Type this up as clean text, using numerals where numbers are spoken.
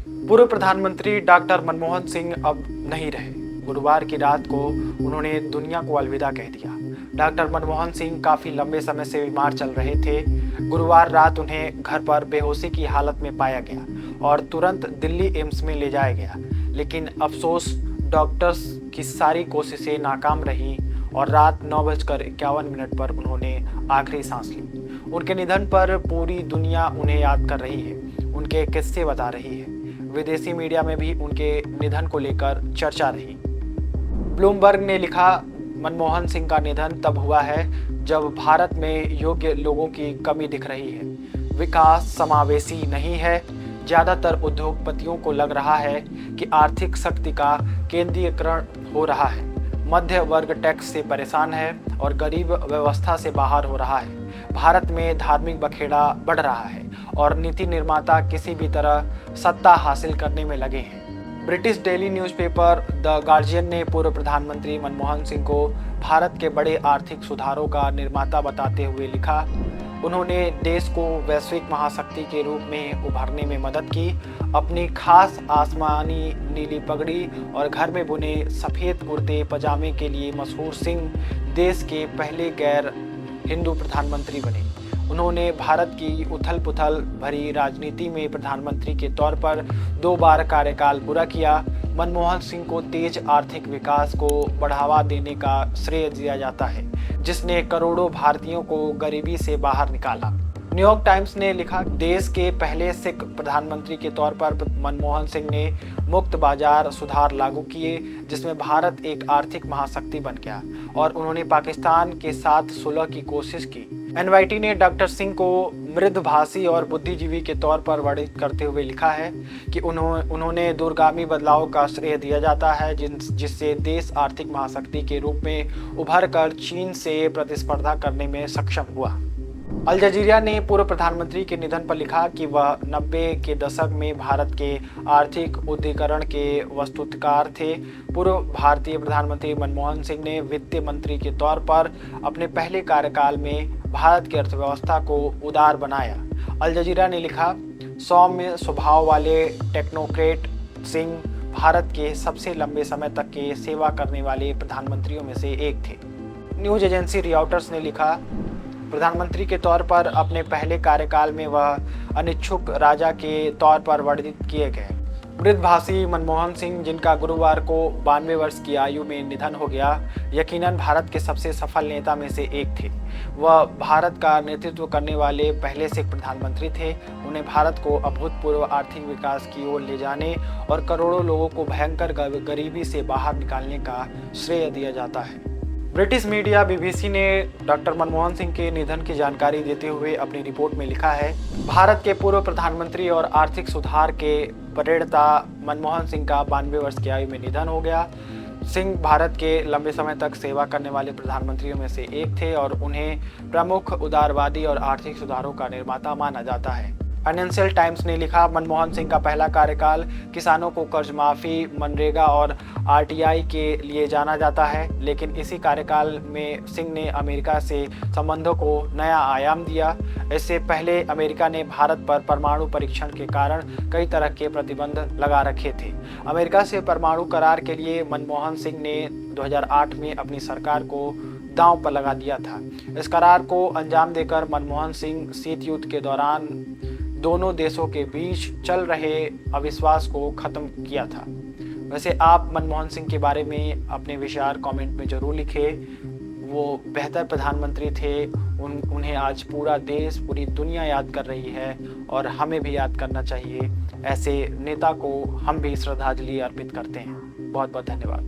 पूर्व प्रधानमंत्री डॉक्टर मनमोहन सिंह अब नहीं रहे। गुरुवार की रात को उन्होंने दुनिया को अलविदा कह दिया। डॉक्टर मनमोहन सिंह काफी लंबे समय से बीमार चल रहे थे। गुरुवार रात उन्हें घर पर बेहोशी की हालत में पाया गया और तुरंत दिल्ली एम्स में ले जाया गया, लेकिन अफसोस डॉक्टर्स की सारी कोशिशें नाकाम रहीं और रात 9:51 पर उन्होंने आखिरी सांस ली। उनके निधन पर पूरी दुनिया उन्हें याद कर रही है, उनके किस्से बता रही है। विदेशी मीडिया में भी उनके निधन को लेकर चर्चा रही। ब्लूमबर्ग ने लिखा, मनमोहन सिंह का निधन तब हुआ है जब भारत में योग्य लोगों की कमी दिख रही है। विकास समावेशी नहीं है। ज़्यादातर उद्योगपतियों को लग रहा है कि आर्थिक शक्ति का केंद्रीयकरण हो रहा है। मध्य वर्ग टैक्स से परेशान है और गरीब व्यवस्था से बाहर हो रहा है। भारत में धार्मिक बखेड़ा बढ़ रहा है और नीति निर्माता किसी भी तरह सत्ता हासिल करने में लगे हैं। British daily newspaper the guardian ने पूर्व प्रधानमंत्री मनमोहन सिंह को भारत के बड़े आर्थिक सुधारों का निर्माता बताते हुए लिखा, उन्होंने देश को वैश्विक महाशक्ति के रूप में उभरने में मदद की। अपनी खास आसमानी नीली पगड़ी और घर में बुने सफ़ेद कुर्ते पजामे के लिए मशहूर सिंह देश के पहले गैर हिंदू प्रधानमंत्री बने। उन्होंने भारत की उथल पुथल भरी राजनीति में प्रधानमंत्री के तौर पर 2 बार कार्यकाल पूरा किया। मनमोहन सिंह को तेज आर्थिक विकास को बढ़ावा देने का श्रेय दिया जाता है, जिसने करोड़ों भारतीयों को गरीबी से बाहर निकाला। न्यूयॉर्क टाइम्स ने लिखा, देश के पहले सिख प्रधानमंत्री के तौर पर मनमोहन सिंह ने मुक्त बाजार सुधार लागू किए, जिसमें भारत एक आर्थिक महाशक्ति बन गया और उन्होंने पाकिस्तान के साथ सुलह की कोशिश की। एनवाईटी ने डॉक्टर सिंह को मृदुभाषी और बुद्धिजीवी के तौर पर वर्णित करते हुए लिखा है कि उन्होंने दूरगामी बदलाव का श्रेय दिया जाता है, जिससे देश आर्थिक महाशक्ति के रूप में उभर कर चीन से प्रतिस्पर्धा करने में सक्षम हुआ। अल जजीरा ने पूर्व प्रधानमंत्री के निधन पर लिखा कि वह 90 के दशक में भारत के आर्थिक उदारीकरण के वस्तुतकार थे। पूर्व भारतीय प्रधानमंत्री मनमोहन सिंह ने वित्त मंत्री के तौर पर अपने पहले कार्यकाल में भारत की अर्थव्यवस्था को उदार बनाया। अल जजीरा ने लिखा, सौम्य स्वभाव वाले टेक्नोक्रेट सिंह भारत के सबसे लंबे समय तक के सेवा करने वाले प्रधानमंत्रियों में से एक थे। न्यूज एजेंसी रियॉटर्स ने लिखा, प्रधानमंत्री के तौर पर अपने पहले कार्यकाल में वह अनिच्छुक राजा के तौर पर वर्णित किए गए। मृदुभाषी मनमोहन सिंह, जिनका गुरुवार को 92 वर्ष की आयु में निधन हो गया, यकीनन भारत के सबसे सफल नेता में से एक थे। वह भारत का नेतृत्व करने वाले पहले सिख प्रधानमंत्री थे। उन्हें भारत को अभूतपूर्व आर्थिक विकास की ओर ले जाने और करोड़ों लोगों को भयंकर गरीबी से बाहर निकालने का श्रेय दिया जाता है। ब्रिटिश मीडिया बीबीसी ने डॉक्टर मनमोहन सिंह के निधन की जानकारी देते हुए अपनी रिपोर्ट में लिखा है, भारत के पूर्व प्रधानमंत्री और आर्थिक सुधार के प्रणेता मनमोहन सिंह का 92 वर्ष की आयु में निधन हो गया। सिंह भारत के लंबे समय तक सेवा करने वाले प्रधानमंत्रियों में से एक थे और उन्हें प्रमुख उदारवादी और आर्थिक सुधारों का निर्माता माना जाता है। फाइनेंशियल टाइम्स ने लिखा, मनमोहन सिंह का पहला कार्यकाल किसानों को कर्ज माफ़ी, मनरेगा और आरटीआई के लिए जाना जाता है, लेकिन इसी कार्यकाल में सिंह ने अमेरिका से संबंधों को नया आयाम दिया। इससे पहले अमेरिका ने भारत पर परमाणु परीक्षण के कारण कई तरह के प्रतिबंध लगा रखे थे। अमेरिका से परमाणु करार के लिए मनमोहन सिंह ने 2008 में अपनी सरकार को दांव पर लगा दिया था। इस करार को अंजाम देकर मनमोहन सिंह शीत युद्ध के दौरान दोनों देशों के बीच चल रहे अविश्वास को खत्म किया था। वैसे आप मनमोहन सिंह के बारे में अपने विचार कमेंट में ज़रूर लिखें। वो बेहतर प्रधानमंत्री थे। उन्हें आज पूरा देश, पूरी दुनिया याद कर रही है और हमें भी याद करना चाहिए। ऐसे नेता को हम भी श्रद्धांजलि अर्पित करते हैं। बहुत बहुत धन्यवाद।